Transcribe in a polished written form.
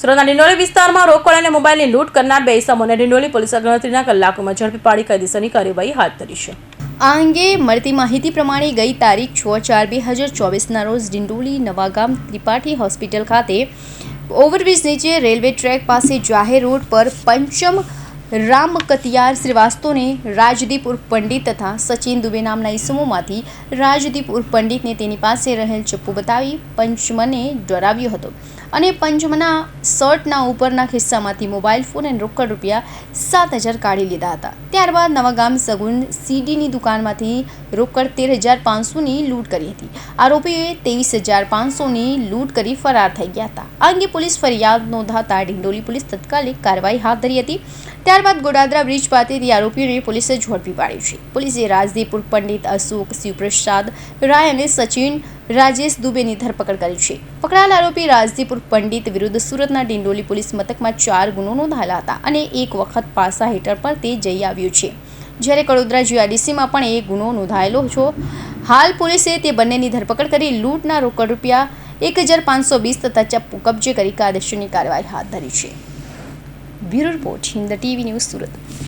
સુરતના ડિંડોલી વિસ્તારમાં રોકડ અને મોબાઈલની લૂંટ કરનાર બે ઇસમોને ડિંડોલી પોલીસે ગણતરીના કલાકોમાં ઝડપી પાડી કાયદેસરની કાર્યવાહી હાથ ધરી છે. આ અંગે મળતી માહિતી પ્રમાણે ગઈ તારીખ 6/4/2024ના રોજ ડિંડોલી નવાગામ ત્રિપાઠી હોસ્પિટલ ખાતે ઓવરબ્રિજ નીચે રેલવે ટ્રેક પાસે જાહેર રોડ પર પંચમ રામ કતિયાર શ્રીવાસ્તવને રાજદીપ ઉર્ફ પંડિત તથા સચિન દુબે નામના ઇસમોમાંથી રાજદીપ ઉર્ફ પંડિતને તેની પાસે રહેલ ચપ્પુ બતાવી પંચમને ડરાવ્યો હતો અને પંચમના શર્ટના ઉપરના ખિસ્સામાંથી મોબાઈલ ફોન અને રોકડ રૂપિયા 7,000 કાઢી લીધા હતા. ત્યારબાદ નવાગામ સગુન સીડીની દુકાનમાંથી રોકડ 13,500ની લૂંટ કરી હતી. આરોપીઓએ 23,500ની લૂંટ કરી ફરાર થઈ ગયા હતા. આ અંગે પોલીસ ફરિયાદ નોંધાતા ડિંડોલી પોલીસ તત્કાલિક કાર્યવાહી હાથ ધરી હતી. ત્યારબાદ ગોડાદરા બ્રિજ પાસેથી આરોપીઓને પોલીસે ઝડપી પાડ્યું છે. પોલીસે રાજદીપ ઉર્ફ પંડિત, અશોક, શિવપ્રસાદ રાય અને સચિન રાજેશ દુબેની ધરપકડ કરી છે. પકડાયેલ આરોપી રાજદીપ ઉર્ફ પંડિત વિરુદ્ધ સુરતના ડિંડોલી પોલીસ મથકમાં 4 ગુનો નોંધાયેલા હતા અને એક વખત પાસા હેઠળ પણ તે જઈ આવ્યું છે, જ્યારે કડોદરા જીઆઈડીસીમાં પણ એક ગુનો નોંધાયેલો છે. હાલ પોલીસે તે બંનેની ધરપકડ કરી લૂંટના રોકડ રૂપિયા 1,520 તથા ચપ્પુ કબજે કરી કાયદેસરની કાર્યવાહી હાથ ધરી છે. Bureau report, Hind TV news, Surat.